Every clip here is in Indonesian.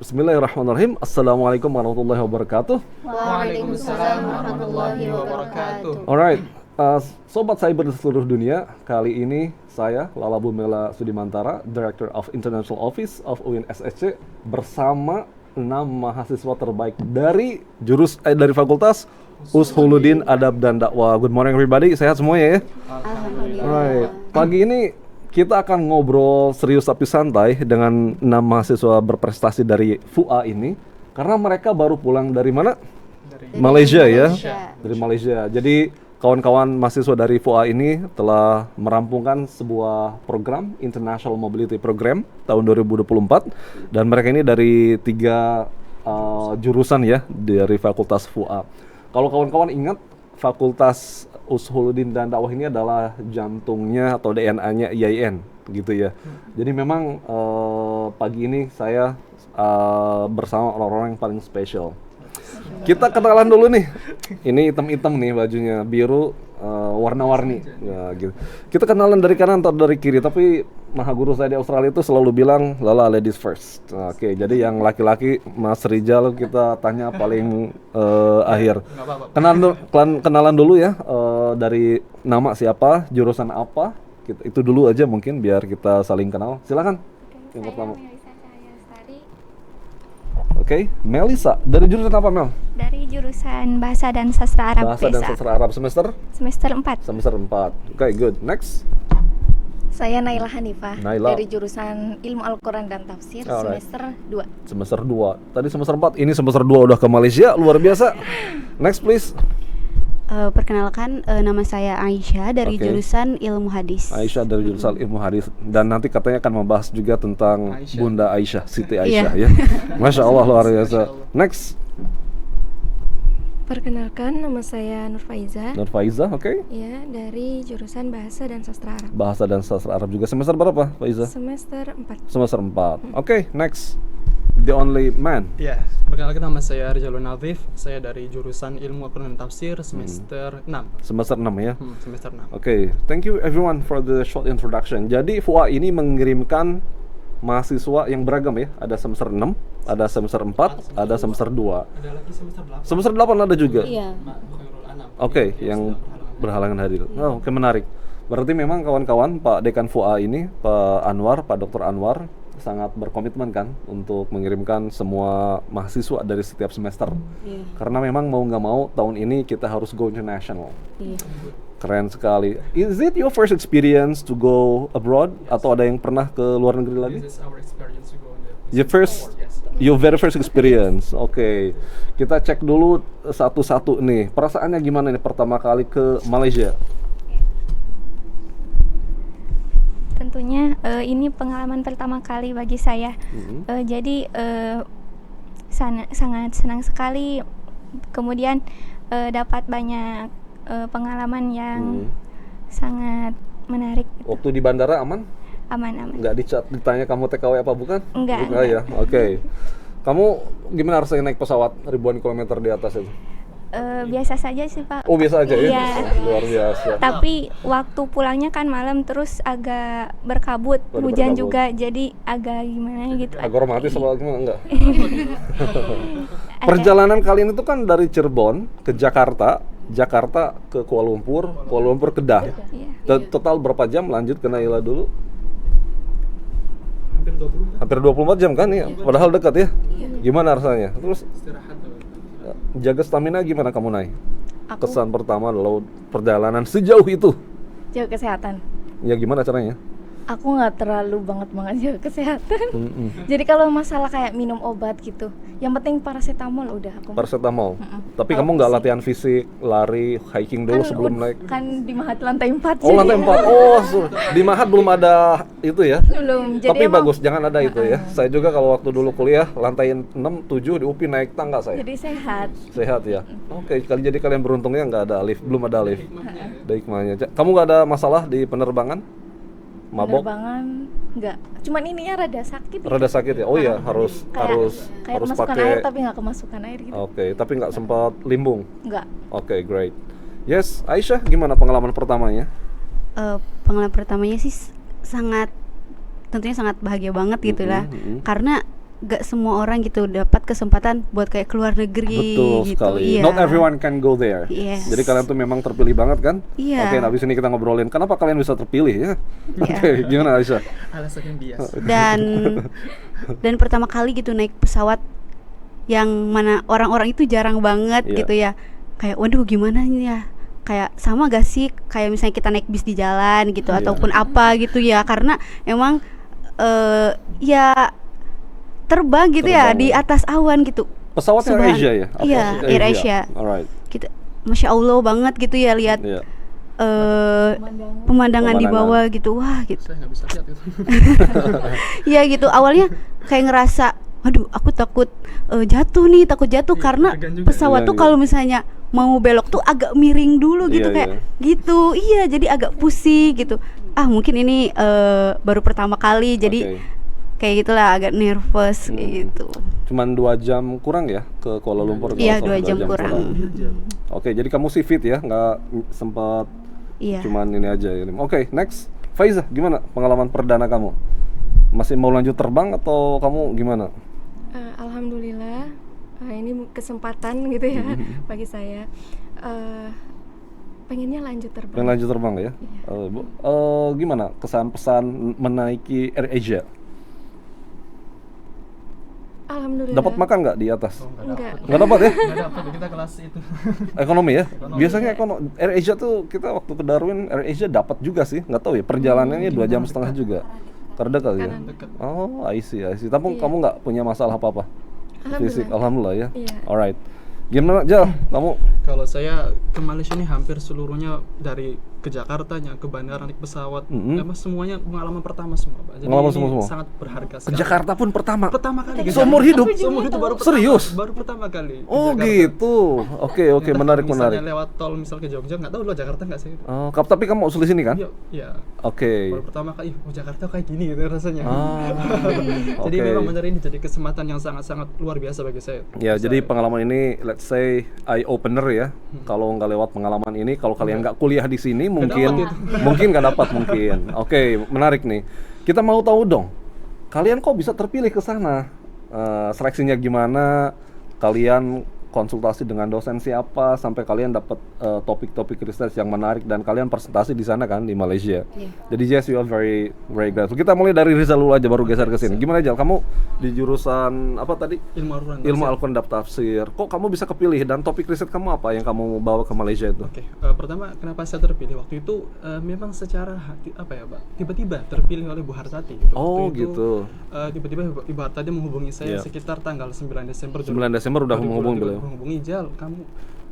Bismillahirrahmanirrahim. Assalamualaikum warahmatullahi wabarakatuh. Waalaikumsalam warahmatullahi wabarakatuh. Alright, sobat cyber di seluruh dunia, kali ini saya Lala Bumela Sudimantara, Director of International Office of UIN SSC, bersama 6 mahasiswa terbaik dari dari Fakultas Ushuluddin Adab dan Dakwah. Good morning everybody, sehat semuanya ya? Alhamdulillah. Alright, pagi ini kita akan ngobrol serius tapi santai dengan 6 mahasiswa berprestasi dari FUA ini, karena mereka baru pulang dari mana? Malaysia ya, dari Malaysia. Jadi kawan-kawan mahasiswa dari FUA ini telah merampungkan sebuah program International Mobility Program tahun 2024, dan mereka ini dari 3 jurusan ya dari Fakultas FUA. Kalau kawan-kawan ingat, Fakultas Ushuluddin dan Dakwah ini adalah jantungnya atau DNA-nya IAIN gitu ya. Jadi memang pagi ini saya bersama orang-orang yang paling spesial. Kita kenalan dulu nih. Ini hitam-hitam nih bajunya, biru warna-warni ya, gitu. Kita kenalan dari kanan atau dari kiri, tapi maha guru saya di Australia itu selalu bilang Lala ladies first. Oke, jadi yang laki-laki Mas Rizal kita tanya paling akhir. Kenalan dulu ya, dari nama siapa, jurusan apa, itu dulu aja mungkin biar kita saling kenal. Silakan. Yang pertama. Oke, Melisa. Dari jurusan apa, Mel? Dari jurusan Bahasa dan Sastra Arab. Bahasa dan Sastra Arab semester? Semester 4. Semester 4. Oke, good. Next. Saya Naila Hanifah Naila. dari jurusan Ilmu Al-Quran dan Tafsir. Alright. Semester 2. Semester 2. Tadi semester 4, ini semester 2 udah ke Malaysia, luar biasa. Next please. Perkenalkan, nama saya Aisyah dari Oke. jurusan Ilmu Hadis. Aisyah dari jurusan Ilmu Hadis, dan nanti katanya akan membahas juga tentang Bunda Aisyah, Siti Aisyah ya. Masya Allah, luar biasa. Next. Perkenalkan, nama saya Nur Faiza. Nur Faiza, oke. Ya, dari jurusan Bahasa dan Sastra Arab. Bahasa dan Sastra Arab juga. Semester berapa, Faiza? Semester 4. Semester 4. Oke, next. The only man. Ya, perkenalkan nama saya Rizalun Nazif. Saya dari jurusan Ilmu Al-Quran dan Tafsir semester 6. Semester 6 ya. Semester 6. Oke, thank you everyone for the short introduction. Jadi FUA ini mengirimkan mahasiswa yang beragam ya. Ada semester 6, ada semester 4, ada semester 2. Ada lagi semester 8. Semester 8 ada juga. Iya. Oke, yang berhalangan hadir. Oh, oke, menarik. Berarti memang kawan-kawan Pak Dekan FUA ini, Pak Anwar, Pak Dr. Anwar sangat berkomitmen kan untuk mengirimkan semua mahasiswa dari setiap semester. Iya. Karena memang mau nggak mau tahun ini kita harus go international. Iya. Keren sekali. Is it your first experience to go abroad, atau ada yang pernah ke luar negeri lagi? This is our experience to go on the Your very first experience. Oke. Kita cek dulu satu-satu nih. Perasaannya gimana nih pertama kali ke Malaysia? Tentunya ini pengalaman pertama kali bagi saya. Jadi sangat senang sekali. Kemudian dapat banyak pengalaman yang sangat menarik. Waktu di bandara aman? Aman-aman. Nggak ditanya kamu TKW apa bukan? Enggak. Bukan ya. Oke. Kamu gimana rasanya naik pesawat ribuan kilometer di atas itu? Biasa saja sih, Pak. Oh, biasa aja ya? Iya. Luar biasa. Tapi waktu pulangnya kan malam, terus agak berkabut, Waduh, hujan berkabut. juga, jadi agak gimana gitu. Agak romantis apa gimana? Enggak? Perjalanan kalian itu kan dari Cirebon ke Jakarta, Jakarta ke Kuala Lumpur, Kuala Lumpur ke Kedah. Iya. Total berapa jam? Lanjut ke Naila dulu. hampir 20. Hampir 24 jam kan ya? Padahal dekat ya? Gimana rasanya? Terus Istirahat. jaga stamina gimana kamu naik? Aku Kesan pertama lalu perjalanan sejauh itu. jaga kesehatan. Ya gimana caranya? Aku nggak terlalu banget jaga kesehatan. Jadi kalau masalah kayak minum obat gitu, yang penting paracetamol udah aku. Paracetamol. Tapi Kalau kamu nggak pusing. latihan fisik, lari, hiking dulu sebelum naik? Kan di Mahat lantai 4. Oh, lantai 4. Oh, di Mahat belum ada itu ya? Belum. Jadi Tapi emang- bagus, jangan ada itu ya. Saya juga kalau waktu dulu kuliah lantai 6, 7 di UPI naik tangga saya. Jadi sehat. Sehat ya. Oke, jadi kalian beruntungnya nggak ada lift, belum ada lift. Dari hikmahnya. Kamu nggak ada masalah di penerbangan? Mabok? Penerbangan enggak. Cuman ininya rada sakit. Rada sakit ya. Oh iya, harus kayak harus kemasukan pakai. air tapi nggak kemasukan air gitu. Oke, tapi nggak sempat limbung. Enggak. Oke, great. Yes, Aisyah, gimana pengalaman pertamanya? Pengalaman pertamanya sih tentunya sangat bahagia banget gitu lah. Karena gak semua orang gitu dapat kesempatan buat kayak keluar negeri Betul gitu. sekali. Iya. Not everyone can go there. Yes. Jadi kalian tuh memang terpilih banget kan? Iya. Oke, habis ini kita ngobrolin kenapa kalian bisa terpilih ya. Iya. Oke, gimana Aisyah? Alasan yang bias. Dan pertama kali gitu naik pesawat yang mana orang-orang itu jarang banget Iya. gitu ya. Kayak waduh gimana nih ya? Kayak sama gak sih kayak misalnya kita naik bis di jalan gitu Iya. ataupun apa gitu ya, karena emang ya terbang gitu ya Terbang. di atas awan gitu. Pesawatnya Subhan- Asia ya? Apa Iya, Air Asia. Alright. Kita Masya Allah banget gitu ya lihat Iya. pemandangan di Pemandangan. bawah gitu. Wah gitu. Saya nggak bisa lihat itu. Iya gitu, awalnya kayak ngerasa aduh aku takut jatuh nih, takut jatuh Iya, karena deg-degan juga. pesawat tuh Iya, kalau misalnya mau belok tuh agak miring dulu gitu, Iya, kayak iya. gitu. Iya, jadi agak pusing gitu. Mungkin ini baru pertama kali jadi Oke. kayak gitulah, agak nervous kayak gitu. Cuman 2 jam kurang ya ke Kuala Lumpur? Iya, kalau 2 jam kurang. Oke, jadi kamu sih fit ya, nggak sempat Iya. cuman ini aja ya. Oke, next. Faiza, gimana pengalaman perdana kamu? Masih mau lanjut terbang atau kamu gimana? Alhamdulillah, ini kesempatan gitu ya bagi saya. Pengennya lanjut terbang. Pengen lanjut terbang ya? Bu, gimana kesan pesan menaiki Air Asia? Alhamdulillah. Dapat makan nggak di atas? Enggak. Nggak dapat ya? Nggak dapat, kita kelas itu. Ekonomi ya? Biasanya Air Asia tuh kita waktu ke Darwin Air Asia dapat juga sih, nggak tahu ya perjalanannya 2 jam setengah juga. Terdekat ya? Kanan. Dekat. Oh, I see. Tapi Iya. kamu nggak punya masalah apa-apa? Fisik, alhamdulillah ya. Iya. Alright. Gimana Jal? Kamu Kalau saya ke Malaysia ini hampir seluruhnya dari ke Jakartanya, ke bandara naik pesawat, emang semuanya pengalaman pertama semua, Pak. Jadi Pengalaman ini semua? sangat berharga ke sekali. Jakarta pun pertama? Pertama kali. ke Seumur Jakarta. hidup? Seumur hidup baru pertama. Serius? Baru pertama kali. ke Oh Jakarta. gitu. Oke, Entah menarik. Misalnya lewat tol misal ke Jogja, nggak tahu lo Jakarta nggak sih? Oh, tapi kamu usul di sini kan? Iya, iya. Oke. Baru pertama kali, Jakarta kayak gini gitu rasanya. Jadi oke. memang benar ini jadi kesempatan yang sangat-sangat luar biasa bagi saya. Ya, Bisa- jadi pengalaman ini let's say eye opener ya. Kalau nggak lewat pengalaman ini, kalau kalian nggak kuliah di sini mungkin nggak dapat mungkin. Oke, menarik nih. Kita mau tahu dong, kalian kok bisa terpilih ke sana? Seleksinya gimana? Kalian konsultasi dengan dosen siapa sampai kalian dapat topik-topik riset yang menarik dan kalian presentasi di sana kan di Malaysia. Jadi Jess, you are very very grateful. Kita mulai dari Rizal dulu aja baru geser ke sini. Gimana Jal? Kamu di jurusan apa tadi? Ilmu Al-Quran. Ilmu Al-Quran dan Tafsir. Kok kamu bisa kepilih dan topik riset kamu apa yang kamu bawa ke Malaysia itu? Oke, pertama kenapa saya terpilih waktu itu memang secara apa ya, Pak? Tiba-tiba terpilih oleh Bu Hartati gitu. Oh, Waktu itu, gitu. Tiba-tiba Ibu Hartati menghubungi saya Iya. sekitar tanggal 9 Desember. 9 Desember udah menghubungi beliau. Menghubungi Jal, kamu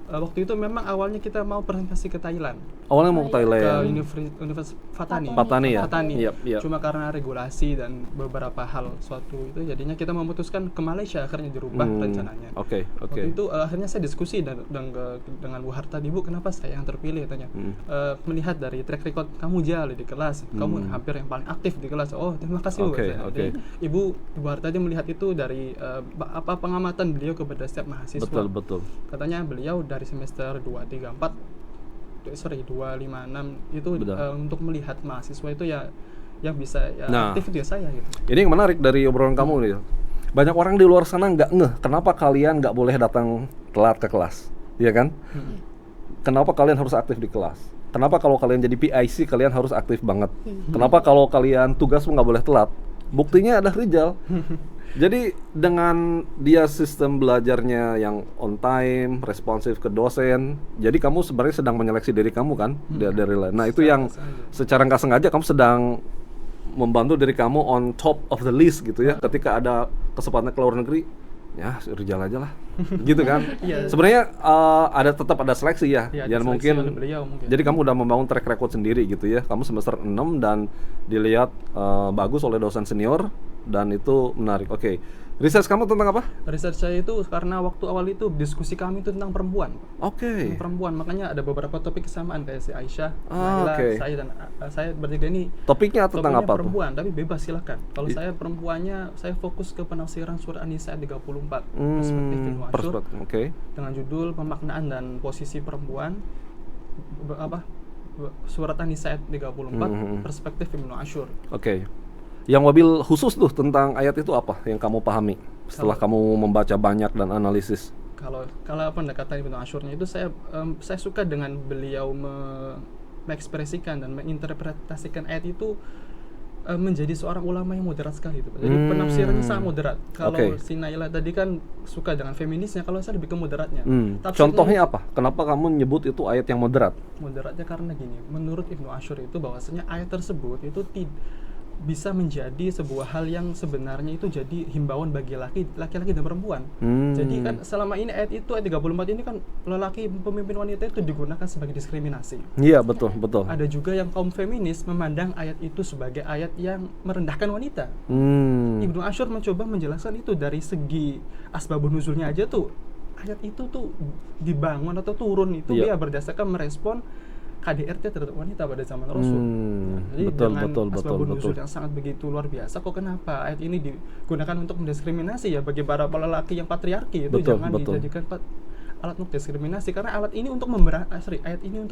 waktu itu memang awalnya kita mau presentasi ke Thailand. Awalnya mau ke Ke Thailand. Universitas Fatani. Fatani ya? Fatani. Yap. Cuma karena regulasi dan beberapa hal suatu itu jadinya kita memutuskan ke Malaysia, akhirnya dirubah rencananya. Oke. Waktu itu akhirnya saya diskusi dengan Bu Harta, Bu, kenapa saya yang terpilih katanya. Melihat dari track record kamu Jal di kelas, kamu hampir yang paling aktif di kelas. Oh, terima kasih Bu. Oke, katanya. oke. Jadi, Ibu Harta dia melihat itu dari pengamatan beliau kepada setiap mahasiswa. Betul. Katanya beliau dari semester 2, 3, 4 2, 5, 6 itu untuk melihat mahasiswa itu ya yang bisa aktif itu ya saya gitu. Ini yang menarik dari obrolan kamu nih. Banyak orang di luar sana nggak ngeh kenapa kalian nggak boleh datang telat ke kelas, iya kan? Kenapa kalian harus aktif di kelas? Kenapa kalau kalian jadi PIC kalian harus aktif banget? Kenapa kalau kalian tugas nggak boleh telat? Buktinya ada Rizal. Jadi dengan dia sistem belajarnya yang on time, responsif ke dosen, jadi kamu sebenarnya sedang menyeleksi diri kamu kan dari lain. Nah itu yang secara nggak sengaja kamu sedang membantu diri kamu on top of the list gitu ya. Ketika ada kesempatan ke luar negeri, ya Rizal aja lah, gitu kan. Sebenarnya tetap ada seleksi ya, Iya, yang seleksi mungkin. oleh beliau mungkin. Jadi kamu udah membangun track record sendiri gitu ya. Kamu semester 6 dan dilihat bagus oleh dosen senior dan itu menarik. Oke. Research kamu tentang apa? Research saya itu karena waktu awal itu diskusi kami itu tentang perempuan. Oke. Tentang perempuan, makanya ada beberapa topik kesamaan kayak si Aisyah, Naila, oke. saya dan saya bertiga ini. Topiknya tentang Topiknya apa tuh? perempuan, tapi bebas silakan. Kalau saya perempuannya, saya fokus ke penafsiran surah An-Nisa ayat 34 perspektif Ibnu Ashur Oke. dengan judul pemaknaan dan posisi perempuan surat An-Nisa ayat 34 perspektif Ibnu Ashur. Oke. Yang wabil khusus tuh tentang ayat itu apa yang kamu pahami setelah kamu membaca banyak dan analisis? Kalau pendekatan Ibnu Asyurnya itu saya suka dengan beliau mengekspresikan dan menginterpretasikan ayat itu menjadi seorang ulama yang moderat sekali itu, Pak. Jadi penafsirannya sangat moderat. Kalau si Naila tadi kan suka dengan feminisnya, kalau saya lebih ke moderatnya. Contohnya apa? Kenapa kamu nyebut itu ayat yang moderat? Moderatnya karena gini, menurut Ibnu Asyur itu bahwasanya ayat tersebut itu bisa menjadi sebuah hal yang sebenarnya itu jadi himbauan bagi laki-laki dan perempuan. Jadi kan selama ini ayat 34 ini kan lelaki pemimpin wanita itu digunakan sebagai diskriminasi. Iya, betul. Ada juga yang kaum feminis memandang ayat itu sebagai ayat yang merendahkan wanita. Ibnu Asyur mencoba menjelaskan itu dari segi asbabun nuzulnya aja tuh. Ayat itu tuh dibangun atau turun itu dia berdasarkan merespon KDRT terhadap wanita pada zaman Rasul. Jadi dengan asbabun nuzul yang sangat begitu luar biasa, kok kenapa ayat ini digunakan untuk mendiskriminasi ya bagi para lelaki yang patriarki itu jangan dijadikan alat untuk diskriminasi, karena ayat ini untuk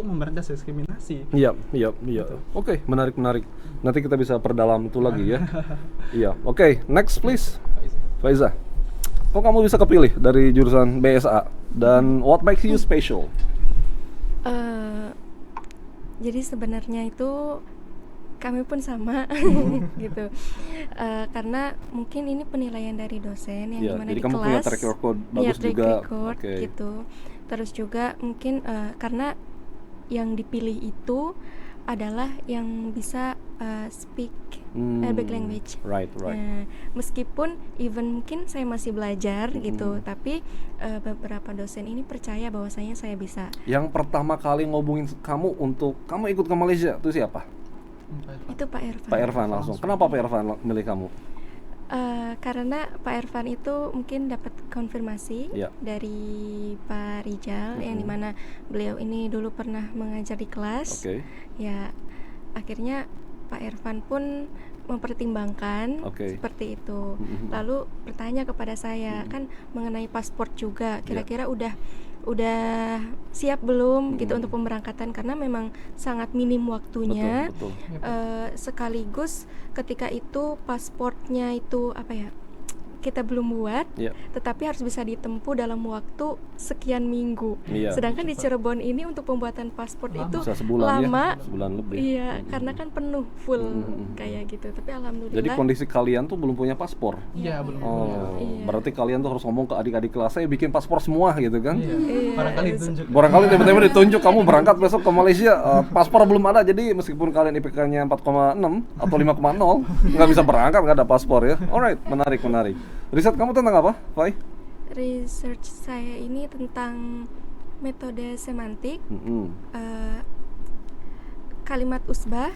memberantas diskriminasi. Iya. Oke, menarik. Nanti kita bisa perdalam itu lagi ya. Iya. Oke, next please. Faiza. Kok kamu bisa kepilih dari jurusan BSA dan what makes you special? Jadi sebenarnya itu kami pun sama gitu, karena mungkin ini penilaian dari dosen yang dimana jadi di kamu kelas punya track record bagus juga. Gitu. Terus juga mungkin karena yang dipilih itu adalah yang bisa speak Arabic language. Right. Meskipun even mungkin saya masih belajar gitu, tapi beberapa dosen ini percaya bahwasanya saya bisa. Yang pertama kali ngobongin kamu untuk kamu ikut ke Malaysia itu siapa? Itu Pak Irfan. Pak Irfan langsung. Kenapa Pak Irfan milih kamu? Karena Pak Irfan itu mungkin dapat konfirmasi dari Pak Rijal yang dimana beliau ini dulu pernah mengajar di kelas. Ya akhirnya Pak Irfan pun mempertimbangkan seperti itu. Lalu bertanya kepada saya kan mengenai paspor juga, kira-kira udah siap belum gitu untuk pemberangkatan, karena memang sangat minim waktunya. Betul. Sekaligus ketika itu pasportnya itu kita belum buat, tetapi harus bisa ditempuh dalam waktu sekian minggu. Sedangkan di Cirebon ini untuk pembuatan paspor itu lama, sebulan lebih. Iya, karena kan penuh full kayak gitu. Tapi alhamdulillah. Jadi kondisi kalian tuh belum punya paspor. Iya, belum. Berarti kalian tuh harus ngomong ke adik-adik kelas saya bikin paspor semua gitu kan? Barangkali tiba-tiba ditunjuk kamu berangkat besok ke Malaysia, paspor belum ada, jadi meskipun kalian IPK-nya 4,6 atau 5,0 nggak bisa berangkat, nggak ada paspor ya. Alright, menarik. Riset kamu tentang apa, Fai? Research saya ini tentang metode semantik, kalimat usbah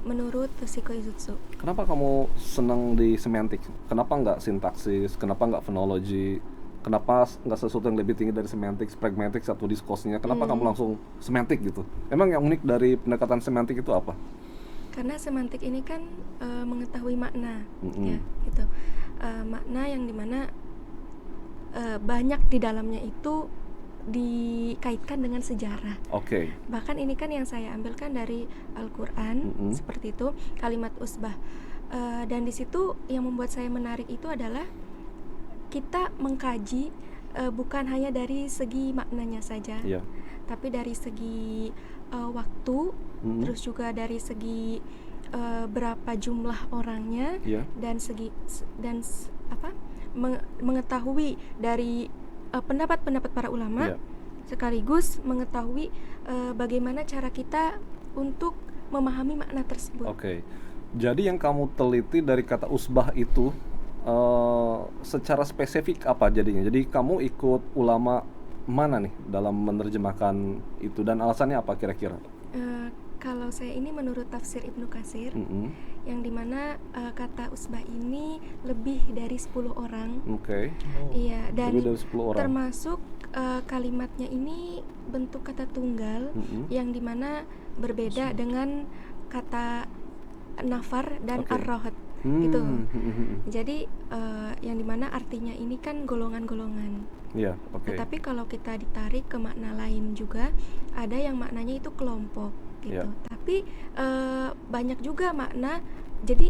menurut Toshiko Izutsu. Kenapa kamu senang di semantik? Kenapa nggak sintaksis? Kenapa nggak fonologi? Kenapa nggak sesuatu yang lebih tinggi dari semantik, pragmatik atau diskursnya? Kenapa kamu langsung semantik gitu? Emang yang unik dari pendekatan semantik itu apa? Karena semantik ini kan mengetahui makna, ya gitu. Makna yang dimana banyak di dalamnya itu dikaitkan dengan sejarah. Bahkan ini kan yang saya ambilkan dari Al-Quran, seperti itu kalimat usbah. Dan di situ yang membuat saya menarik itu adalah kita mengkaji bukan hanya dari segi maknanya saja, tapi dari segi waktu, terus juga dari segi berapa jumlah orangnya, dan mengetahui dari pendapat-pendapat para ulama, sekaligus mengetahui bagaimana cara kita untuk memahami makna tersebut. Jadi yang kamu teliti dari kata usbah itu secara spesifik apa jadinya? Jadi kamu ikut ulama mana nih dalam menerjemahkan itu dan alasannya apa kira-kira? Kalau saya ini menurut tafsir Ibnu Katsir, yang dimana kata usbah ini lebih dari 10 orang. Iya, dan lebih dari 10 orang. Termasuk kalimatnya ini bentuk kata tunggal, yang dimana berbeda dengan kata nafar dan ar-rahat gitu. Jadi yang dimana artinya ini kan golongan-golongan. Tetapi kalau kita ditarik ke makna lain juga, ada yang maknanya itu kelompok gitu. Tapi banyak juga makna jadi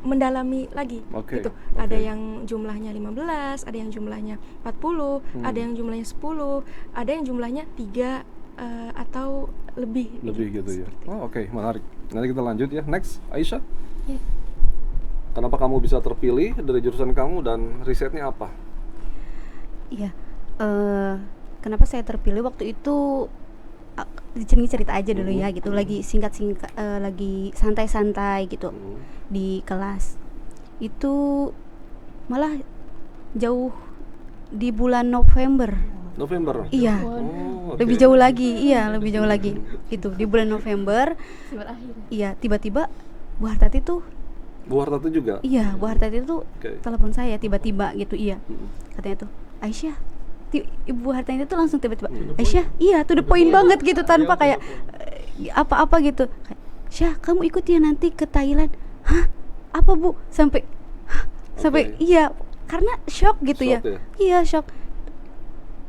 mendalami lagi Oke, gitu. oke. Ada yang jumlahnya 15, ada yang jumlahnya 40, ada yang jumlahnya 10, ada yang jumlahnya 3 atau lebih Gitu ya. Seperti Oh, oke, menarik. Nanti kita lanjut ya. Next, Aisyah. Ya. Kenapa kamu bisa terpilih dari jurusan kamu dan risetnya apa? Iya. Kenapa saya terpilih waktu itu? Ini cerita aja dulu ya gitu. Lagi singkat-singkat, lagi santai-santai gitu di kelas. Itu malah jauh di bulan November. November. Iya. Oh, oke. Lebih jauh lagi. Iya, lebih jauh lagi. Itu di bulan November. Berakhir. Iya, tiba-tiba Bu Hartati tuh, Bu Hartati juga. iya, Bu Hartati tuh Oke. telepon saya tiba-tiba gitu, iya. Mm. Katanya tuh, Aisyah, Ibu Hartati itu langsung tiba-tiba, Aisyah, iya, to the point banget gitu, tanpa kayak apa-apa gitu. Kayak, Syah, kamu ikut ya nanti ke Thailand. Hah? Apa Bu? Sampai Oke. iya, karena shock gitu Shock ya. ya? Iya, shock.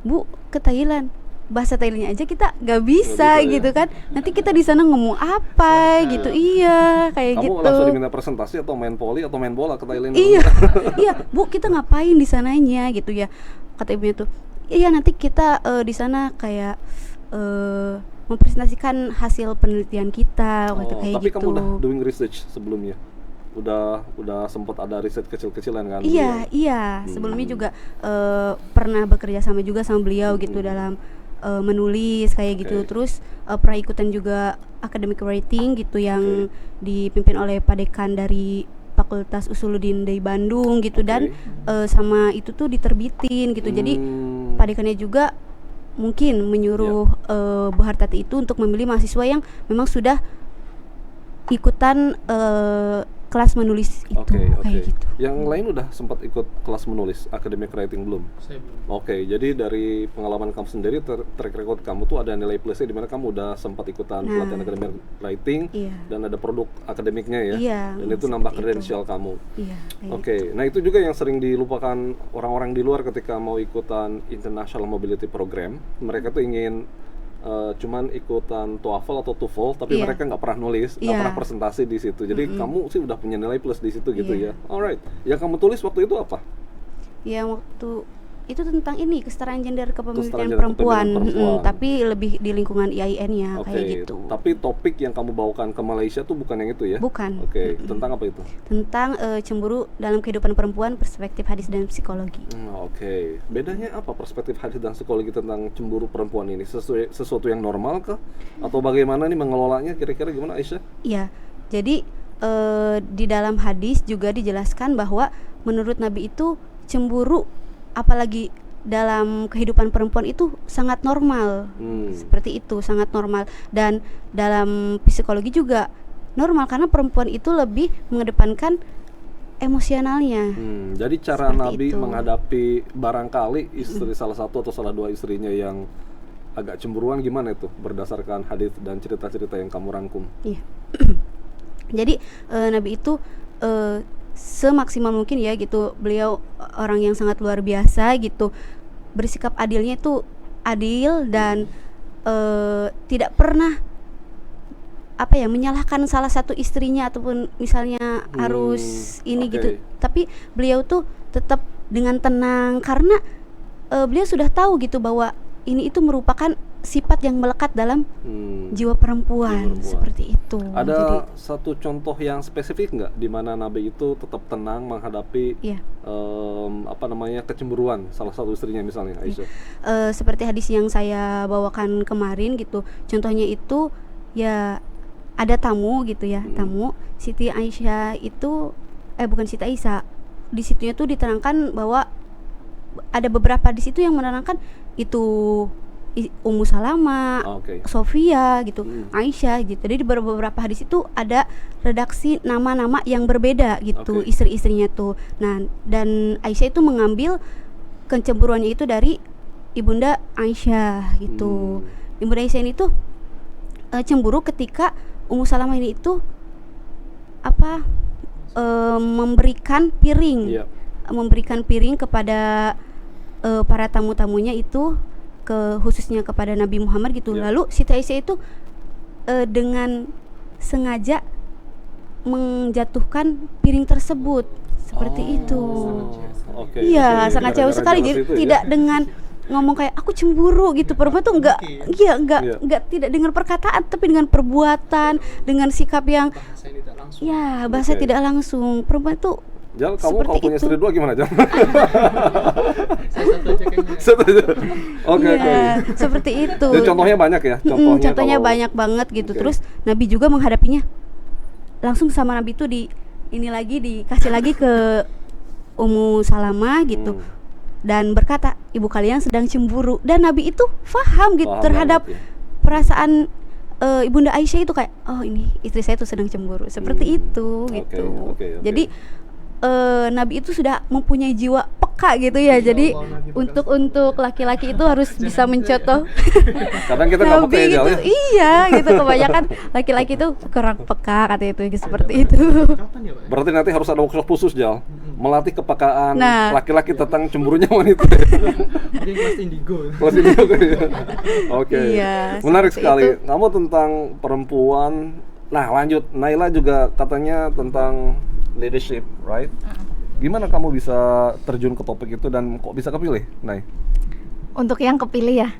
Bu, ke Thailand. Bahasa Thailandnya aja kita nggak bisa, bisa ya? gitu kan. Nanti kita di sana ngomong apa gitu. Iya, kayak Kamu gitu. langsung diminta presentasi atau main voli atau main bola ke Thailand? Iya, iya, Bu, kita ngapain di sananya gitu ya? Kata ibunya tuh, iya nanti kita di sana kayak mempresentasikan hasil penelitian kita, kata kayak tapi gitu. kamu udah doing research sebelumnya? Udah sempat ada riset kecil-kecilan kan? Iya, iya. Sebelumnya juga pernah bekerja sama juga sama beliau gitu dalam menulis kayak gitu. Oke. Terus pernah ikutan juga academic writing gitu yang dipimpin oleh Pak Dekan dari Fakultas Usuluddin dari Bandung gitu. Dan sama itu tuh diterbitin gitu. Jadi Pak Dekannya juga mungkin menyuruh Bu Hartati itu untuk memilih mahasiswa yang memang sudah ikutan kelas menulis itu, kayak gitu. Yang lain udah sempat ikut kelas menulis academic writing belum? Saya belum. Oke, jadi dari pengalaman kamu sendiri, track record kamu tuh ada nilai plusnya di mana kamu udah sempat ikutan Nah. pelatihan academic writing Iya. dan ada produk akademiknya ya. Iya, Dan itu seperti nambah itu. kredensial kamu. Iya, kayak Oke, nah itu juga yang sering dilupakan orang-orang di luar ketika mau ikutan International Mobility Program. Mereka tuh ingin cuman ikutan TOEFL atau TOEFL, tapi Iya. mereka nggak pernah nulis, nggak Iya. pernah presentasi di situ. Jadi kamu sih udah punya nilai plus di situ gitu Iya. ya. Alright, yang kamu tulis waktu itu apa? yang waktu itu tentang ini kesetaraan gender kepemilikan Kesetaraan perempuan, gender perempuan. tapi lebih di lingkungan IAIN-nya Oke, kayak gitu. tapi topik yang kamu bawakan ke Malaysia tuh bukan yang itu ya? Bukan. Oke, tentang apa itu? Tentang cemburu dalam kehidupan perempuan, perspektif hadis dan psikologi. Oke, bedanya apa perspektif hadis dan psikologi tentang cemburu perempuan ini? Sesuatu yang normal kah? Atau bagaimana nih mengelolanya? Kira-kira gimana, Aisyah? Iya. Jadi di dalam hadis juga dijelaskan bahwa menurut Nabi itu cemburu apalagi dalam kehidupan perempuan itu sangat normal. Seperti itu, sangat normal. Dan dalam psikologi juga normal karena perempuan itu lebih mengedepankan emosionalnya. Jadi cara Seperti Nabi itu. menghadapi barangkali istri salah satu atau salah dua istrinya yang agak cemburuan gimana itu berdasarkan hadis dan cerita-cerita yang kamu rangkum? Iya. Jadi Nabi itu semaksimal mungkin ya gitu, beliau orang yang sangat luar biasa gitu, bersikap adilnya itu adil dan tidak pernah apa ya menyalahkan salah satu istrinya ataupun misalnya harus ini oke. gitu, tapi beliau tuh tetap dengan tenang karena beliau sudah tahu gitu bahwa ini itu merupakan sifat yang melekat dalam jiwa perempuan, seperti itu. Ada Jadi, satu contoh yang spesifik nggak di mana Nabi itu tetap tenang menghadapi iya. kecemburuan salah satu istrinya misalnya, Aisyah? Seperti hadis yang saya bawakan kemarin gitu, contohnya itu ya ada tamu gitu ya, tamu Siti Aisyah itu bukan Siti Aisyah, di situnya tuh diterangkan bahwa ada beberapa di situ yang menerangkan itu Ummu Salama, Sofia gitu, Aisyah gitu. Jadi di beberapa hadis itu ada redaksi nama-nama yang berbeda gitu, istri-istrinya tuh. Nah, dan Aisyah itu mengambil kecemburuannya itu dari Ibunda Aisyah gitu. Ibunda Aisyah ini tuh cemburu ketika Ummu Salamah ini itu memberikan piring kepada para tamu-tamunya itu, khususnya kepada Nabi Muhammad gitu. Lalu Siti Aisyah itu dengan sengaja menjatuhkan piring tersebut seperti itu. Oke. Iya, Oke. sangat jauh Gara-gara sekali. jealous Jadi itu ya? tidak dengan ngomong kayak aku cemburu gitu. Perempuan tuh enggak, Iya. tidak dengan perkataan, tapi dengan perbuatan, dengan sikap yang Bahasa yang tidak langsung. ya bahasa Oke. tidak langsung. Perempuan tuh Jal, kamu seperti kalau punya itu. istri dua gimana, Jal? Saya satu aja kayaknya. Satu aja. Oke, oke. Iya, seperti itu. Jadi contohnya banyak ya? Contohnya kalau- banyak banget gitu. Oke. Terus Nabi juga menghadapinya langsung sama Nabi itu dikasih lagi ke Ummu Salamah gitu. Dan berkata, ibu kalian sedang cemburu. Dan Nabi itu faham gitu Paham terhadap banget ya. perasaan Ibunda Aisyah itu kayak, oh ini istri saya tuh sedang cemburu. Seperti itu Oke, gitu. oke. Jadi Nabi itu sudah mempunyai jiwa peka gitu ya. Jadi Allah, Nabi untuk laki-laki itu harus bisa mencontoh Kadang kita nggak Nabi peka ya, Jal, gitu. ya? Iya gitu, kebanyakan laki-laki itu kurang peka katanya itu seperti itu. Kapan ya, Pak? Berarti nanti harus ada workshop khusus, Jal, melatih kepekaan Nah. laki-laki tentang cemburunya wanita. Mungkin kelas indigo. Kelas ini juga ya. Oke. Iya, Menarik seperti sekali. itu. Kamu tentang perempuan. Nah, lanjut. Naila juga katanya tentang leadership, right? Gimana kamu bisa terjun ke topik itu dan kok bisa kepilih, Nay? Untuk yang kepilih ya.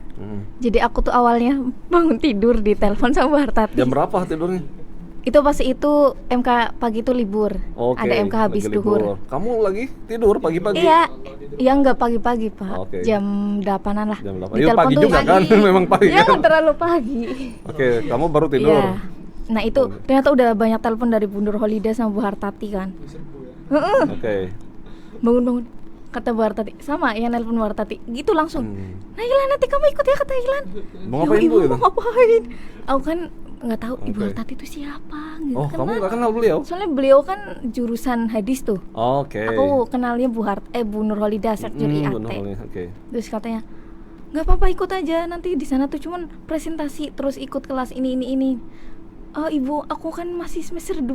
Jadi aku tuh awalnya bangun tidur di telepon sama Bu Hartati. Jam berapa tidurnya? Itu pas itu MK pagi itu libur. Oke, Ada MK habis lagi libur. duhur. Kamu lagi tidur pagi-pagi? Iya. Iya enggak pagi-pagi, Pak. Oke. Jam 8-an lah. Jam 8. Di Iya, telepon pagi tuh juga kan? Memang pagi Iya, kan? nggak terlalu pagi. Oke, kamu baru tidur. Iya. Nah, itu ternyata udah banyak telepon dari Bu Nur Holidah sama Bu Hartati kan. Oke. Bangun-bangun. Kata Bu Hartati, sama ya nelpon Bu Hartati. Gitu langsung. Naila nanti kamu ikut ya, kata Ilan. Mau ngapain, Ibu Bu, itu? mau ngapain? Aku kan nggak tahu Ibu Oke. Hartati itu siapa gitu. Oh, kan. kamu nggak kenal beliau? Soalnya beliau kan jurusan hadis tuh. Oke. Aku kenalnya Bu Nur Holidah Sekjur IAT. Benar, oke. Terus katanya, nggak apa-apa ikut aja, nanti di sana tuh cuman presentasi terus ikut kelas ini. Oh ibu, aku kan masih semester 2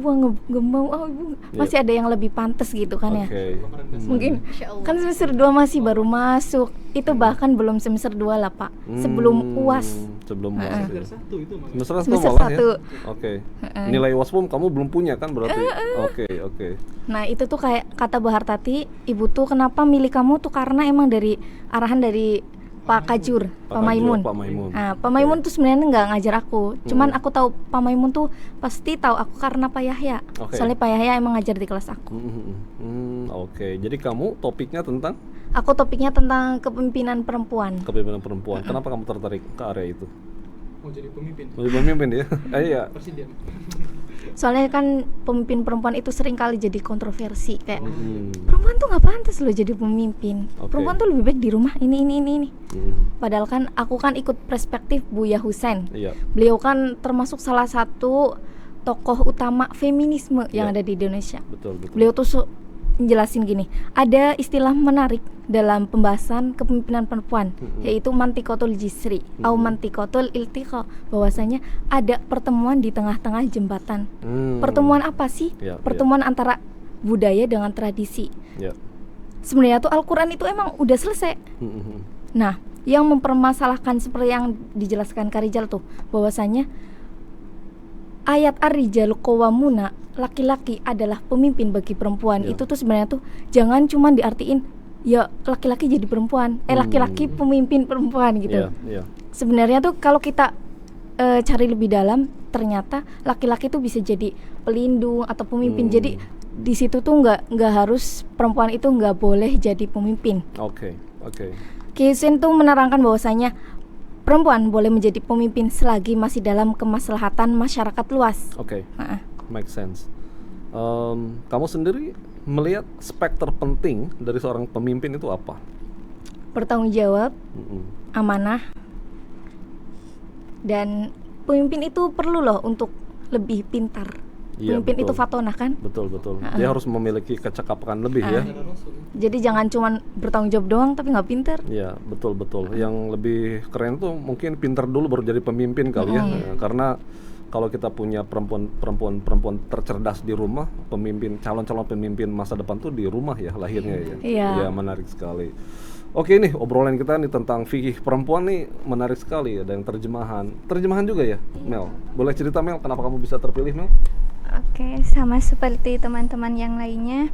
nggak mau. Oh ibu, masih ada yang lebih pantas gitu kan ya. Oke. Mungkin kan semester 2 masih baru masuk. Itu bahkan belum semester 2 lah Pak. Sebelum UAS. Sebelum UAS. ya. Satu itu malah. Semester satu Semester malah ya? satu. Oke. Nilai UAS pun kamu belum punya kan berarti? Oke. Nah itu tuh kayak kata Bu Hartati, ibu tuh kenapa milih kamu tuh karena emang dari arahan dari Pak Kajur, Pak Maimun. Pak Maimun. Nah, Pak Maimun tuh sebenarnya nggak ngajar aku. Cuman aku tahu Pak Maimun tuh pasti tahu aku karena Pak Yahya. Oke. Soalnya Pak Yahya emang ngajar di kelas aku. Oke. Jadi kamu topiknya tentang Aku topiknya tentang kepemimpinan perempuan. kepemimpinan perempuan. Kenapa kamu tertarik ke area itu? Mau jadi pemimpin. Mau jadi pemimpin ya? Iya. Presiden. Soalnya kan pemimpin perempuan itu sering kali jadi kontroversi kayak perempuan tuh nggak pantas loh jadi pemimpin. Oke. Perempuan tuh lebih baik di rumah ini. Hmm. Padahal kan aku kan ikut perspektif Buya Husain. Iya. Beliau kan termasuk salah satu tokoh utama feminisme yang Iya. ada di Indonesia. Betul. Beliau tuh menjelasin gini, ada istilah menarik dalam pembahasan kepemimpinan perempuan yaitu mantikotul jisri atau mantikotul iltiqa, bahwasanya ada pertemuan di tengah-tengah jembatan. Pertemuan apa sih? Iya, Pertemuan antara budaya dengan tradisi. Iya. Sebenarnya tuh Al-Quran itu emang udah selesai. Nah, yang mempermasalahkan seperti yang dijelaskan Karijal tuh, bahwasanya ayat ar-rijalu qawwamuna, laki-laki adalah pemimpin bagi perempuan. Ya. Itu tuh sebenarnya tuh jangan cuma diartiin ya laki-laki jadi perempuan, laki-laki pemimpin perempuan gitu. Iya. Sebenarnya tuh kalau kita cari lebih dalam, ternyata laki-laki tuh bisa jadi pelindung atau pemimpin. Jadi di situ tuh nggak harus perempuan itu nggak boleh jadi pemimpin. Oke. Kisin tuh menerangkan bahwasanya perempuan boleh menjadi pemimpin selagi masih dalam kemaslahatan masyarakat luas. Oke. Nah, Make sense. Kamu sendiri melihat spek terpenting dari seorang pemimpin itu apa? bertanggung jawab, amanah, dan pemimpin itu perlu loh untuk lebih pintar. Iya, Pemimpin itu betul. fatonah kan? Betul. Dia harus memiliki kecakapan lebih ya. Jadi jangan cuman bertanggung jawab doang tapi nggak pintar. Iya, betul. Yang lebih keren tuh mungkin pintar dulu baru jadi pemimpin kali ya. Karena kalau kita punya perempuan tercerdas di rumah, calon pemimpin masa depan tuh di rumah ya lahirnya ya. Iya. Ya, menarik sekali. Oke nih, obrolan kita nih tentang fikih perempuan nih menarik sekali ya, dan terjemahan juga ya, Mel. Boleh cerita Mel, kenapa kamu bisa terpilih Mel? Oke, sama seperti teman-teman yang lainnya,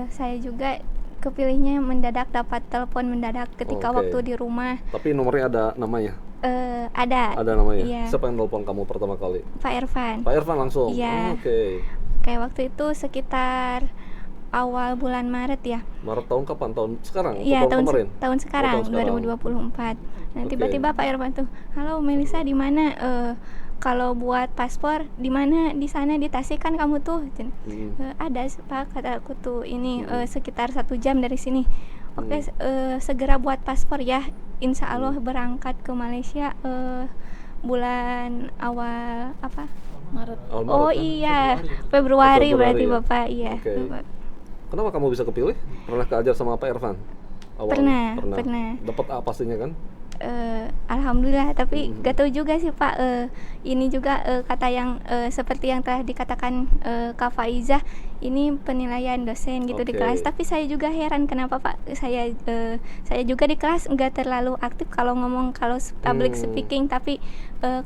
saya juga kepilihnya mendadak, dapat telepon mendadak ketika Oke. waktu di rumah. Tapi nomornya ada namanya? Ada. Ada namanya? Iya. Siapa yang telepon kamu pertama kali? Pak Irfan. Pak Irfan langsung? Iya. Oke. Kayak waktu itu sekitar awal bulan Maret ya. Maret tahun kapan? Tahun sekarang? Atau Iya, tahun kemarin? tahun sekarang, tahun sekarang. 2024. Nah, Oke. tiba-tiba Pak Irfan tuh, "Halo Melisa, di mana? Kalau buat paspor di mana? Di sana di Tasik kan kamu tuh?" Ada Pak, kata aku tuh, ini sekitar 1 jam dari sini. Oke, segera buat paspor ya. Insya Allah berangkat ke Malaysia bulan awal apa? Maret. Awal Maret, Oh kan? iya, Februari berarti ya? Bapak, iya. Oke. Bapak. Kenapa kamu bisa kepilih? Pernah keajar sama Pak Irfan? Pernah. Dapat apa pastinya kan? Alhamdulillah, tapi gak tahu juga sih Pak, ini juga kata yang seperti yang telah dikatakan Kak Faizah, ini penilaian dosen gitu di Oke. kelas. Tapi saya juga heran kenapa Pak, saya juga di kelas nggak terlalu aktif kalau ngomong, kalau public speaking, tapi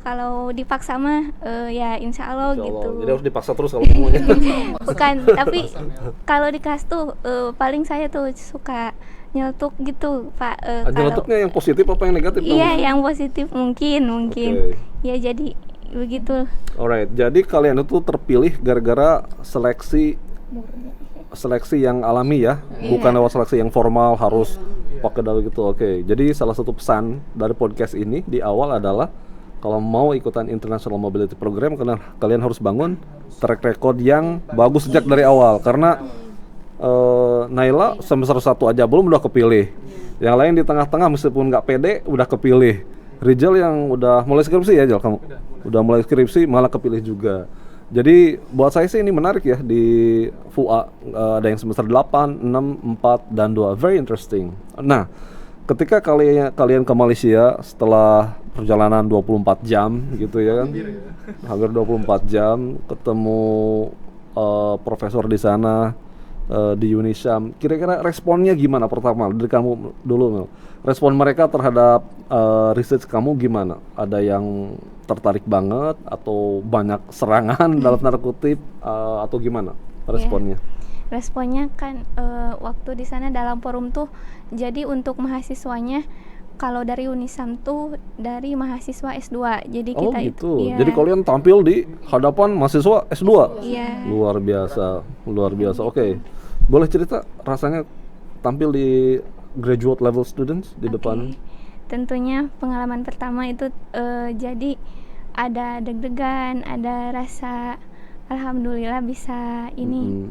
kalau dipaksa mah ya insya Allah Insya Allah. gitu. Jadi harus dipaksa terus kalau semuanya. Bukan, tapi kalau di kelas tuh paling saya tuh suka nyeletuk gitu Pak. Nyeletuknya yang positif apa yang negatif? Iya, yang positif mungkin. Oke. Ya jadi begitu. Alright, jadi kalian itu terpilih gara-gara seleksi yang alami ya, bukan lewat seleksi yang formal harus pakai dalil gitu. Oke, jadi salah satu pesan dari podcast ini di awal adalah kalau mau ikutan International Mobility Program, kalian harus bangun track record yang bagus sejak dari awal. Karena Naila semester 1 aja belum udah kepilih, yang lain di tengah-tengah meskipun nggak pede udah kepilih. Rizal yang udah mulai skripsi ya, Jal, kamu udah mulai skripsi malah kepilih juga. Jadi buat saya sih ini menarik ya, di FUA ada yang semester 8, 6, 4, dan 2. Very interesting. Nah, ketika kalian ke Malaysia setelah perjalanan 24 jam gitu ya kan, hampir 24 jam ketemu profesor di sana, di Unisham, kira-kira responnya gimana pertama dari kamu dulu, Mel? Respon mereka terhadap research kamu gimana? Ada yang tertarik banget atau banyak serangan dalam tanda kutip atau gimana responnya? Responnya kan waktu di sana dalam forum tuh, jadi untuk mahasiswanya kalau dari Unisam tuh dari mahasiswa S2. Jadi kita gitu. iya. Jadi kalian tampil di hadapan mahasiswa S2. Iya. Luar biasa. Oke. Boleh cerita rasanya tampil di graduate level students di depan? Tentunya pengalaman pertama itu jadi ada deg-degan, ada rasa alhamdulillah bisa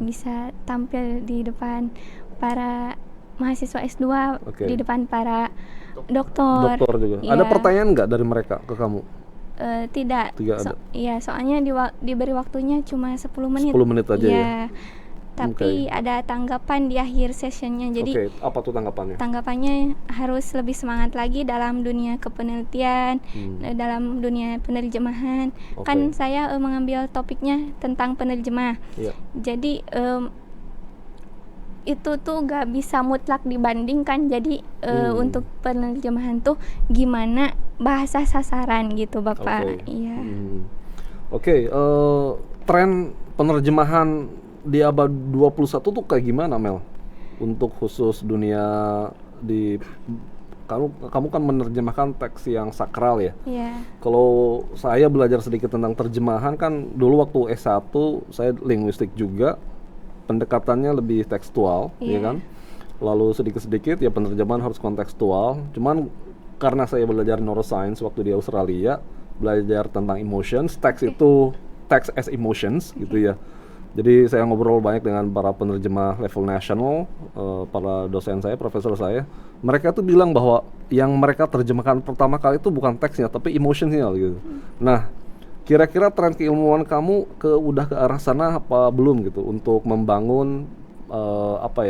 bisa tampil di depan para mahasiswa S2, di depan para dokter juga. Iya. Ada pertanyaan nggak dari mereka ke kamu? Tidak. Ada. Iya, soalnya diberi waktunya cuma 10 menit. 10 menit aja ya. Tapi ada tanggapan di akhir sessionnya. Jadi apa tuh tanggapannya? Tanggapannya harus lebih semangat lagi dalam dunia kepenelitian, dalam dunia penerjemahan. Kan saya mengambil topiknya tentang penerjemah. Iya. Jadi itu tuh gak bisa mutlak dibandingkan. Jadi untuk penerjemahan tuh gimana bahasa sasaran gitu Bapak. Iya. Oke, tren penerjemahan di abad 21 tuh kayak gimana, Mel? Untuk khusus dunia di kamu kan menerjemahkan teks yang sakral ya. Iya. Kalau saya belajar sedikit tentang terjemahan kan dulu waktu S1 saya linguistik juga, pendekatannya lebih tekstual, ya kan? Lalu sedikit-sedikit ya penerjemahan harus kontekstual. Cuman karena saya belajar neuroscience waktu di Australia, belajar tentang emotions, teks itu text as emotions gitu ya. Jadi saya ngobrol banyak dengan para penerjemah level nasional, para dosen saya, profesor saya. Mereka tuh bilang bahwa yang mereka terjemahkan pertama kali itu bukan teksnya, tapi emotionnya gitu. Nah, kira-kira tren keilmuan kamu udah ke arah sana apa belum gitu untuk membangun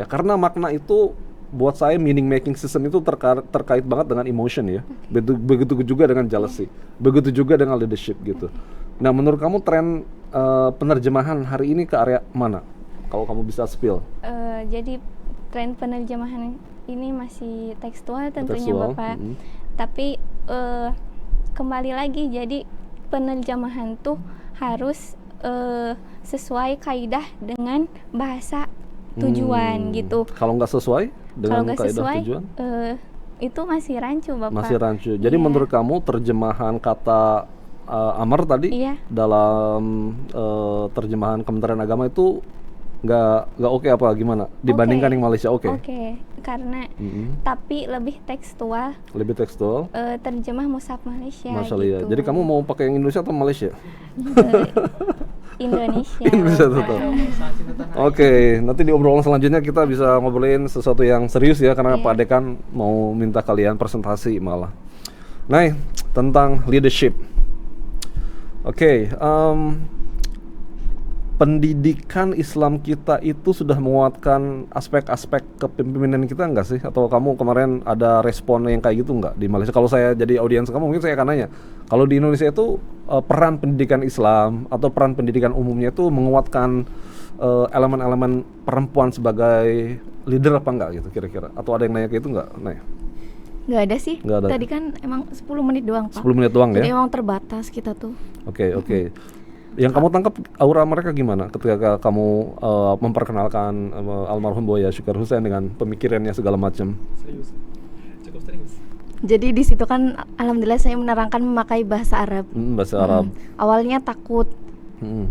karena makna itu buat saya meaning making system itu terkait banget dengan emotion ya. Begitu juga dengan jealousy, begitu juga dengan leadership gitu. Nah, menurut kamu tren penerjemahan hari ini ke area mana? Kalau kamu bisa spill. Jadi tren penerjemahan ini masih tekstual tentunya Bapak. Tapi kembali lagi, jadi penerjemahan tuh harus sesuai kaidah dengan bahasa tujuan gitu. Kalau nggak sesuai dengan Kalau nggak kaidah sesuai, tujuan, itu masih rancu Bapak. masih rancu. Jadi Iya. menurut kamu terjemahan kata amar tadi Iya. dalam terjemahan Kementerian Agama itu nggak oke apa gimana dibandingkan Oke. yang Malaysia? Oke. Oke, karena tapi lebih tekstual, Lebih tekstual. terjemah mushaf Malaysia Masalah gitu. Jadi kamu mau pakai yang Indonesia atau Malaysia? Indonesia. Indonesia Bapak. tetap. Oke, nanti di obrolan selanjutnya kita bisa ngobrolin sesuatu yang serius ya, karena Iya. Pak Dekan mau minta kalian presentasi malah. Nah, tentang leadership. Oke, pendidikan Islam kita itu sudah menguatkan aspek-aspek kepemimpinan kita enggak sih? Atau kamu kemarin ada respon yang kayak gitu enggak di Malaysia? Kalau saya jadi audiens kamu mungkin saya akan nanya, kalau di Indonesia itu peran pendidikan Islam atau peran pendidikan umumnya itu menguatkan elemen-elemen perempuan sebagai leader apa enggak gitu kira-kira? Atau ada yang nanya kayak itu enggak? Nah, Nggak ada sih. Nggak ada. Tadi kan emang 10 menit doang, Pak. 10 menit doang Jadi ya? emang terbatas kita tuh. Oke. Yang kamu tangkap aura mereka gimana ketika kamu memperkenalkan almarhum Buya Syukar Hussein dengan pemikirannya segala macam? Serius. Cukup serius. Jadi di situ kan alhamdulillah saya menerangkan memakai bahasa Arab. Bahasa Arab. Awalnya takut Mm.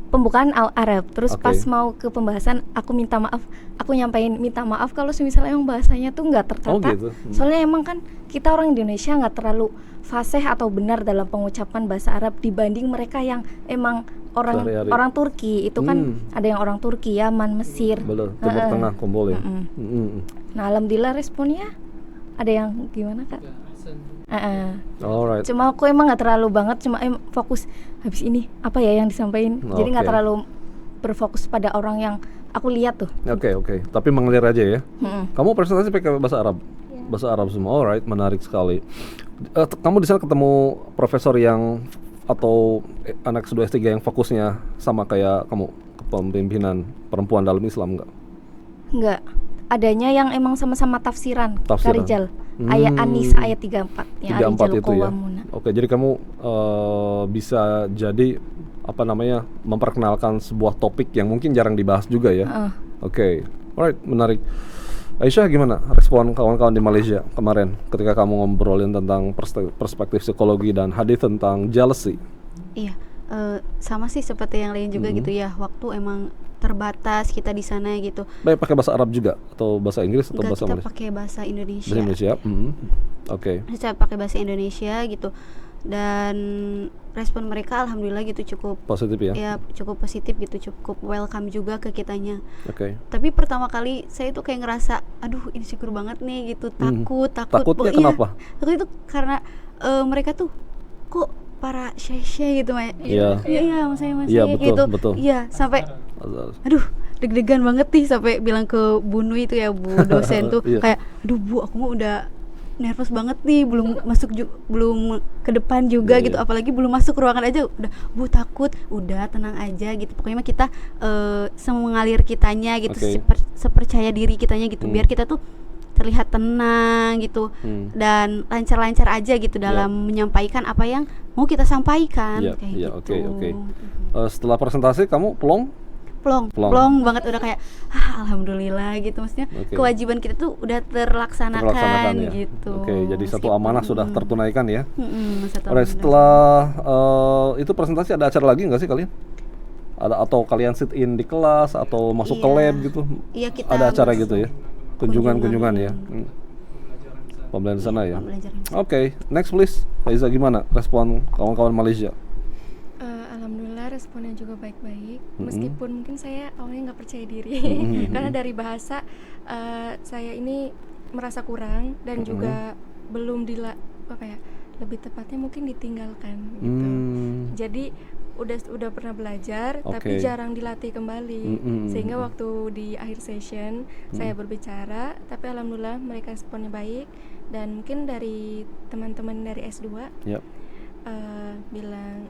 pembukaan Arab, terus Oke. pas mau ke pembahasan aku minta maaf, aku nyampain minta maaf kalau misalnya emang bahasanya tuh nggak tertata. Oh, gitu. Soalnya emang kan kita orang Indonesia nggak terlalu fasih atau benar dalam pengucapan bahasa Arab dibanding mereka yang emang Sehari-hari. orang Turki itu kan ada yang orang Turki, Yaman, Mesir. Betul, Timur Tengah, Kumpul ya. Nah alhamdulillah responnya ada yang gimana Kak? Alright. Cuma aku emang nggak terlalu banget, cuma fokus habis ini apa ya yang disampaikan. Jadi nggak Oke. terlalu berfokus pada orang yang aku lihat tuh. Oke. Tapi mengalir aja ya. Mm-mm. Kamu presentasi pakai bahasa Arab? Bahasa Arab semua. Alright, menarik sekali. Kamu di sana ketemu profesor yang atau anak S2 S3 yang fokusnya sama kayak kamu, kepemimpinan perempuan dalam Islam nggak? Nggak. Adanya yang emang sama-sama tafsiran. Tafsiran. Karijal. Ayat An-Nisa ayat 34 yang 34 Arijal itu ya. Qawwamuna. Oke, jadi kamu bisa jadi apa namanya memperkenalkan sebuah topik yang mungkin jarang dibahas juga ya. Oke, alright, menarik. Aisyah, gimana respon kawan-kawan di Malaysia kemarin ketika kamu ngobrolin tentang perspektif psikologi dan hadis tentang jealousy? Iya, sama sih seperti yang lain juga gitu ya. Waktu emang terbatas kita di sana gitu. Baik, pakai bahasa Arab juga atau bahasa Inggris atau Enggak, bahasa kita Malaysia? pakai bahasa Indonesia. Bahasa Indonesia. Oke. Kita pakai bahasa Indonesia gitu. Dan respon mereka alhamdulillah gitu cukup Positif ya. ya cukup positif gitu, cukup welcome juga ke kitanya. Oke. Tapi pertama kali saya tuh kayak ngerasa aduh insecure banget nih gitu, takut. Takutnya Iya, kenapa? takut itu karena mereka tuh kok para syekh gitu Mas. Iya. Iya, saya masih Iya, betul, gitu. betul. Iya, sampai aduh deg-degan banget nih sampai bilang ke Bu Nui itu ya, Bu dosen tuh Iya. kayak aduh Bu, aku mah udah nervous banget nih, belum masuk belum ke depan juga Iya, gitu, iya. apalagi belum masuk ruangan aja udah Bu takut, udah tenang aja gitu, pokoknya mah kita semengalir kitanya gitu, Oke. sepercaya diri kitanya gitu, biar kita tuh terlihat tenang gitu dan lancar-lancar aja gitu dalam menyampaikan apa yang mau kita sampaikan. Iya, kayak iya, gitu. oke. Setelah presentasi kamu plong? Plong banget, udah kayak alhamdulillah gitu, maksudnya Oke. kewajiban kita tuh udah terlaksanakan ya. gitu. Oke, jadi satu Meskipun- amanah sudah tertunaikan ya. satu Alright, amanah. setelah itu presentasi ada acara lagi nggak sih kalian? Ada atau kalian sit in di kelas atau masuk ke Iya. lab gitu? Iya, kita Ada acara masuk gitu ya? Kunjungan ya. Pembelajaran di sana ya. Pembelajaran. Oke, next please. Faiza, gimana respon kawan-kawan Malaysia? Alhamdulillah responnya juga baik-baik, meskipun mungkin saya awalnya nggak percaya diri karena dari bahasa saya ini merasa kurang dan juga belum lebih tepatnya mungkin ditinggalkan gitu. Jadi udah pernah belajar tapi Oke. jarang dilatih kembali, sehingga waktu di akhir session saya berbicara, tapi alhamdulillah mereka responnya baik, dan mungkin dari teman-teman dari S2 Yap. bilang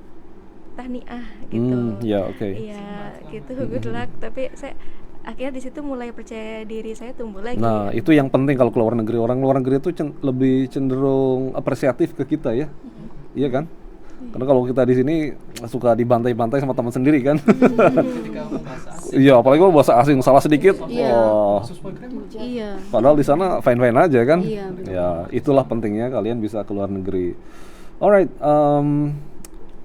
tahniah gitu. Ya, oke. Iya, gitu, good luck. Tapi saya akhirnya di situ mulai percaya diri saya tumbuh lagi. Nah, itu yang penting kalau ke luar negeri. Orang luar negeri itu lebih cenderung apresiatif ke kita ya. Iya kan? Karena kalau kita di sini suka dibantai-bantai sama teman sendiri kan. Ketika mau bahasa asing, Iya, apalagi kalau bahasa asing salah sedikit. Iya. Wah. khusus program Iya. Padahal di sana fine-fine aja kan. Iya, betul. Ya, itulah pentingnya kalian bisa keluar negeri. Alright,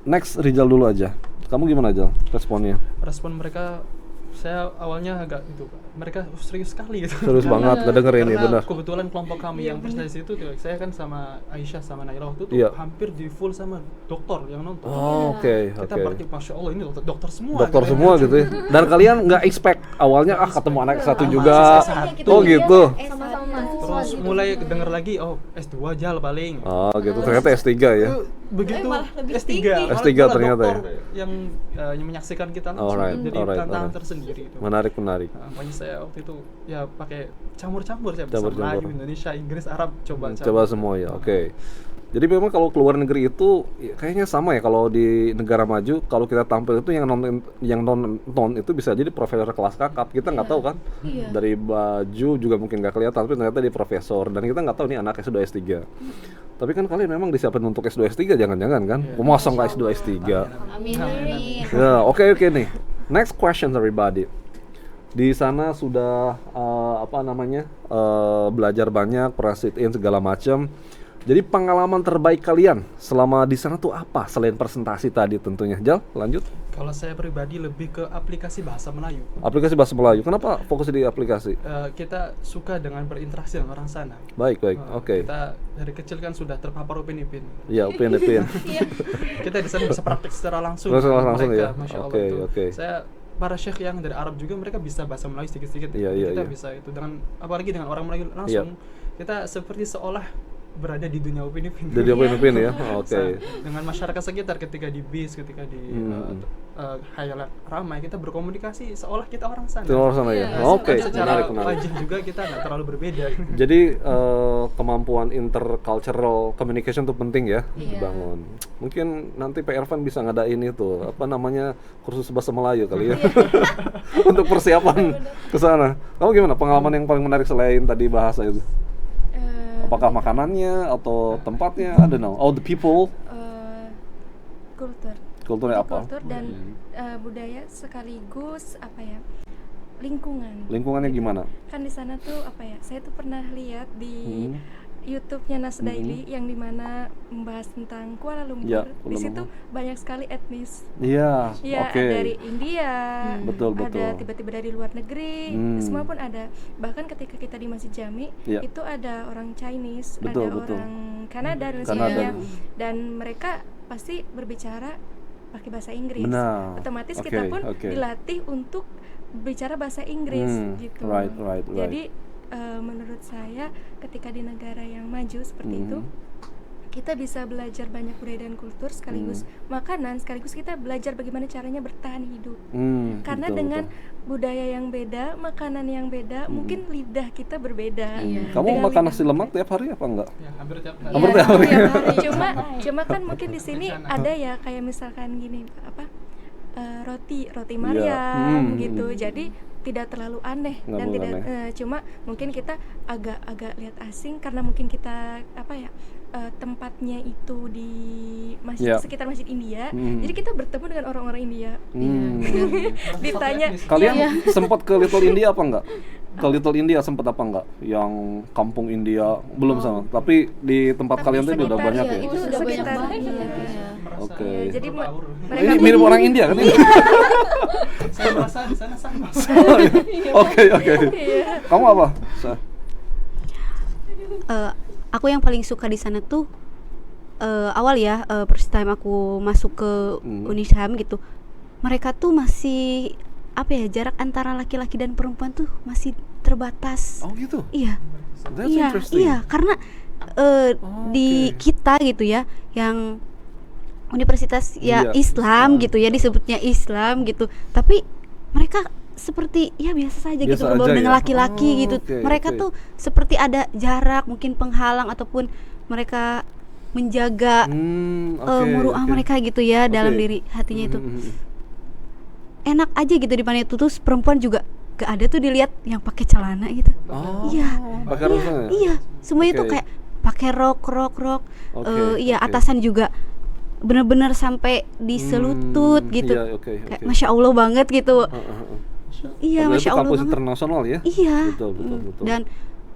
next Rizal dulu aja. Kamu gimana aja responnya? respon mereka, saya awalnya agak itu Pak, mereka serius sekali gitu. Serius banget, kedengerin ya, Karena benar. kebetulan kelompok kami yang presentasi itu tuh, saya kan sama Aisyah sama Naila waktu itu Iya. hampir di full sama dokter yang nonton. Oh, oke, Kita oke. berarti masya Allah ini dokter semua. Dokter gitu ya. semua gitu ya. Dan kalian nggak expect awalnya ketemu anak satu Sama, juga. S1. Oh gitu. Sama-sama. Terus mulai denger lagi, oh S2 aja lah paling. Oh gitu. Ternyata S3 ya. Begitu malah lebih S3, tinggi. malah S3 ternyata dokter ya. yang menyaksikan kita langsung. Alright, Jadi alright, tantangan alright. tersendiri itu. Menarik. Nah, makanya saya waktu itu ya pakai campur-campur, saya bisa Campur-campur. Melayu, Indonesia, Inggris, Arab, coba Semua ya. Oke. Jadi memang kalau keluar negeri itu ya, kayaknya sama ya kalau di negara maju kalau kita tampil itu yang non itu bisa jadi profesor kelas kakap, kita nggak tahu kan. Dari baju juga mungkin nggak kelihatan tapi ternyata dia profesor dan kita nggak tahu nih anak S2 S3. Tapi kan kalian memang disiapin untuk S2 S3 jangan-jangan kan? Masa nggak S2 S3? Amin. Ya, oke nih. Next question everybody. Di sana sudah belajar banyak, pernah sit in segala macam. Jadi pengalaman terbaik kalian selama di sana tuh apa selain presentasi tadi tentunya? Jal, lanjut. Kalau saya pribadi lebih ke aplikasi bahasa Melayu. Aplikasi bahasa Melayu. Kenapa fokus di aplikasi? Kita suka dengan berinteraksi dengan orang sana. Baik. Oke. Kita dari kecil kan sudah terpapar Upin Ipin. Ya, Upin. Kita di sana bisa praktek secara langsung. Langsung mereka, ya? Masya Allah Oke, itu. oke. Saya para syekh yang dari Arab juga mereka bisa bahasa Melayu sedikit-sedikit. Iya, Kita iya. bisa itu dengan apalagi dengan orang Melayu langsung. Kita seperti seolah berada di dunia Upin Ipin. Jadi Upin ya. Oke. Dengan masyarakat sekitar ketika di bis, ketika di khayal ramai, kita berkomunikasi seolah kita orang sana. Itu orang sana ya. Oke. Dan secara Menarik. wajah juga kita nggak terlalu berbeda. Jadi kemampuan intercultural communication itu penting ya dibangun. Mungkin nanti Pak Irfan bisa ngadain itu kursus bahasa Melayu kali ya untuk persiapan ke sana. Kamu gimana pengalaman yang paling menarik selain tadi bahasa itu? Apakah makanannya atau tempatnya? I don't know. Oh, the people. Kulturnya apa? Kultur dan budaya sekaligus lingkungan. Lingkungannya gimana? Kan di sana tuh saya tuh pernah lihat di YouTube-nya Nas Daily yang dimana membahas tentang Kuala Lumpur. Ya, Di Kuala situ Lumpur. banyak sekali etnis. Iya. Ya, Oke. dari India, Betul. ada tiba-tiba dari luar negeri, semua pun ada. Bahkan ketika kita di Masjid Jami, Ya. itu ada orang Chinese, Betul, ada betul. orang Kanada dan Kanada. sebagainya. Dan mereka pasti berbicara pakai bahasa Inggris. Benar. Otomatis Oke, kita pun oke. dilatih untuk bicara bahasa Inggris gitu. Right. Jadi menurut saya ketika di negara yang maju seperti itu, kita bisa belajar banyak budaya dan kultur sekaligus makanan, sekaligus kita belajar bagaimana caranya bertahan hidup. Karena Betul, dengan budaya yang beda, makanan yang beda, mungkin lidah kita berbeda. Kamu Dengan makan lidah nasi lemak tiap hari apa enggak? Ya, hampir tiap hari. Hampir tiap hari. Cuma kan mungkin di sini ada ya kayak misalkan gini roti Mariam gitu. Jadi tidak terlalu aneh Nggak dan terlalu tidak cuma mungkin kita agak lihat asing karena mungkin kita tempatnya itu di masjid sekitar Masjid India. Jadi kita bertemu dengan orang-orang India. Ditanya Kalian sempat ke Little India apa enggak? Ke Little India sempat apa enggak? Yang kampung India belum sama. Tapi di tempat kalian tuh udah banyak ya. Itu sudah banyak sekitar- banget. iya. Oke. Jadi Berbaur. mereka Ini mirip orang India kan ini? Saya merasa di sana sama. Oke. Kamu apa? Aku yang paling suka di sana tuh awal ya first time aku masuk ke Unisham gitu, mereka tuh masih jarak antara laki-laki dan perempuan tuh masih terbatas. Oh gitu. Iya, That's iya, interesting. iya, karena di kita gitu ya, yang universitas Iya. Islam gitu ya, disebutnya Islam gitu, tapi mereka seperti ya biasa saja gitu Biasa berbaur aja dengan ya? laki-laki Oh, gitu. oke, Mereka oke. tuh seperti ada jarak, mungkin penghalang ataupun mereka menjaga muruah mereka gitu ya dalam diri hatinya itu. Enak aja gitu di itu tuh perempuan juga gak ada tuh dilihat yang pakai celana gitu. Oh, Iya. pakai rok ya? Iya, semuanya tuh Oke. kayak pakai rok. Oke, Iya, oke. atasan juga benar-benar sampai di selutut gitu. Iya, oke. Kayak Masya Allah banget gitu. Iya, Apalagi Masya itu Allah kampus banget. internasional ya. Iya. Betul. Dan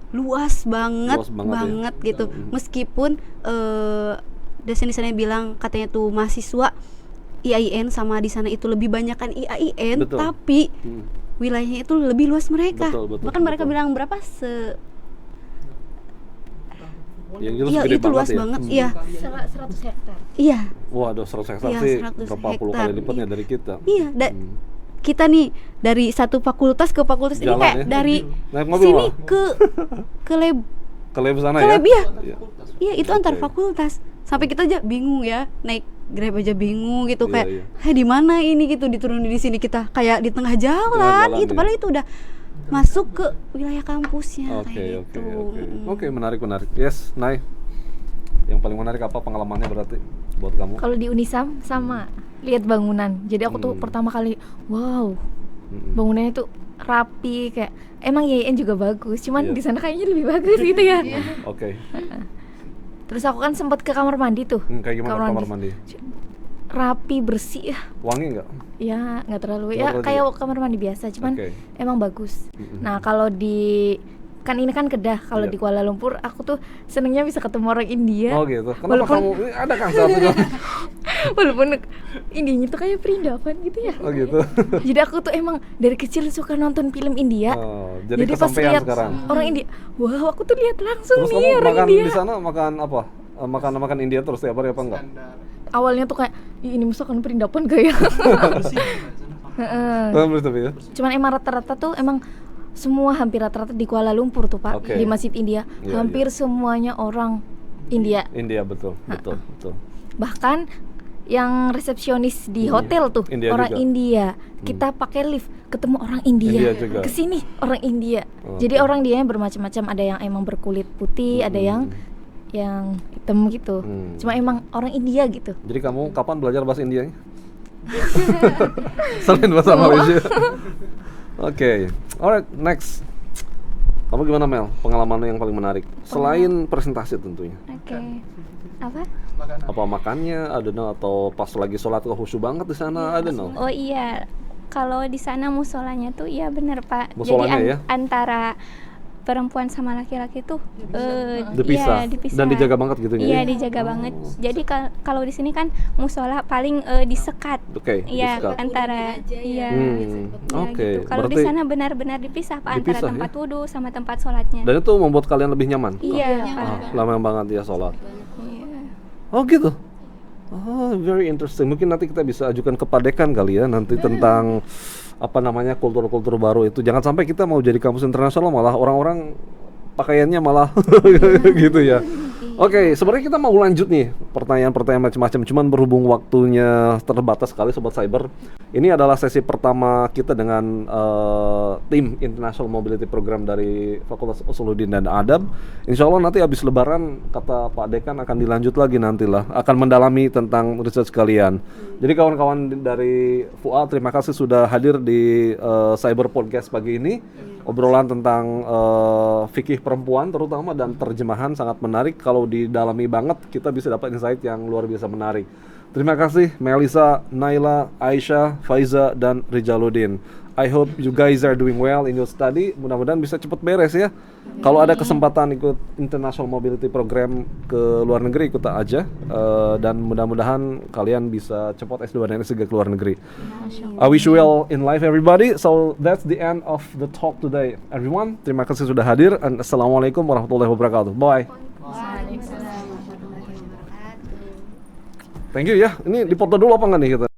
luas banget, Luas banget ya. gitu. Meskipun dosen di sana bilang katanya tuh mahasiswa IAIN sama di sana itu lebih banyak kan IAIN, Betul. tapi wilayahnya itu lebih luas mereka. Betul, Bahkan mereka betul. bilang berapa Yang jelas iya gede itu luas ya. banget. Iya. 100 hektar. Iya. Waduh, 100 hektar Iya, sih 100 berapa puluh hektar. kali lipatnya dari kita. Iya, kita nih dari satu fakultas ke fakultas ini Jalan kayak ya? dari Naik mobil sini mah? ke lab Ke lab sana ke ya? lab ya. Iya. Iya, itu antar Oke. fakultas. Sampai kita aja bingung ya, naik Grab aja bingung gitu Iya, kayak, iya. di mana ini gitu diturunin di sini kita kayak di tengah jalan, jalan, gitu. iya. Padahal itu udah masuk ke wilayah kampusnya Oke, kayak oke, gitu. oke. Oke, menarik. Yes, Nay. Yang paling menarik apa pengalamannya berarti buat kamu? Kalau di Unisam sama lihat bangunan. Jadi aku tuh pertama kali wow. Bangunannya tuh rapi kayak emang YIN juga bagus, cuman Iya. di sana kayaknya lebih bagus gitu ya. Oke. Terus aku kan sempat ke kamar mandi tuh. Kayak gimana kamar mandi? Rapi, bersih ya. Wangi nggak? Ya, nggak terlalu Nggak ya terlalu kayak kamar mandi biasa, cuman Oke. emang bagus. Nah, kalau di kan ini kan Kedah, kalau Iya. di Kuala Lumpur aku tuh senengnya bisa ketemu orang India. Oh gitu. Kenapa Walaupun- kamu ini ada kan satu? Walaupun Indianya tuh kayak perindapan gitu ya. Oh gitu. Jadi aku tuh emang dari kecil suka nonton film India. Oh, jadi pas kesampaian lihat sekarang. orang India, wow aku tuh lihat langsung Terus nih kamu orang makan India. di sana makan apa? Makan India terus tiap hari apa enggak? Awalnya tuh kayak "Ih, ini misalkan perindapan kayak. Betul ya. Cuman emang rata-rata tuh emang semua hampir rata-rata di Kuala Lumpur tuh Pak, Oke. di Masjid India, Iya, hampir semuanya orang India. India betul. Bahkan yang resepsionis di hotel tuh India orang juga. India. Kita pakai lift ketemu orang India. India juga. Kesini orang India. Oke. Jadi orang dia bermacam-macam, ada yang emang berkulit putih, ada yang hitam gitu. Cuma emang orang India gitu. Jadi kamu kapan belajar bahasa Indianya? Selain bahasa Malaysia. Oke, alright, next. Kamu gimana Mel? Pengalaman yang paling menarik selain presentasi tentunya. Oke. Apa? Apa makannya, I don't know, atau pas lagi sholat kok khusyuk banget di sana, I don't know. Oh iya, kalau di sana musolanya tuh iya bener Pak. Musolanya Jadi ya? antara perempuan sama laki-laki tuh Dipisah. iya, dipisah. Dan dijaga banget gitu Iya ya? dijaga banget. Jadi kalau di sini kan musola paling disekat. Oke, Iya disekat. antara iya. Oke, Gitu. Kalau di berarti- sana benar-benar dipisah Pak Dipisah, antara tempat ya? wudhu sama tempat sholatnya. Dan itu membuat kalian lebih nyaman? Iya Pak. Lama banget ya sholat. Iya. Oh gitu. Oh, very interesting. Mungkin nanti kita bisa ajukan ke Padekan kali ya nanti tentang apa namanya kultur-kultur baru itu. Jangan sampai kita mau jadi kampus internasional malah orang-orang pakaiannya malah gitu ya. Oke, sebenarnya kita mau lanjut nih pertanyaan-pertanyaan macam-macam. Cuman berhubung waktunya terbatas sekali Sobat Cyber. Ini adalah sesi pertama kita dengan tim International Mobility Program dari Fakultas Usuluddin dan Adab. Insya Allah nanti habis Lebaran kata Pak Dekan akan dilanjut lagi nantilah, akan mendalami tentang research kalian. Jadi kawan-kawan dari FUA terima kasih sudah hadir di Cyber Podcast pagi ini. Obrolan tentang fikih perempuan terutama dan terjemahan sangat menarik. Kalau didalami banget kita bisa dapat insight yang luar biasa menarik. Terima kasih Melisa, Naila, Aisyah, Faiza, dan Rijaluddin. I hope you guys are doing well in your study. Mudah-mudahan bisa cepat beres ya. Kalau ada kesempatan ikut International Mobility Program ke luar negeri, ikut aja. Dan mudah-mudahan kalian bisa cepat S2 dan S3 ke luar negeri. I wish you well in life everybody. So that's the end of the talk today. Everyone, terima kasih sudah hadir. And assalamualaikum warahmatullahi wabarakatuh. Bye. Thank you ya. Ini dipoto dulu apa enggak nih kita?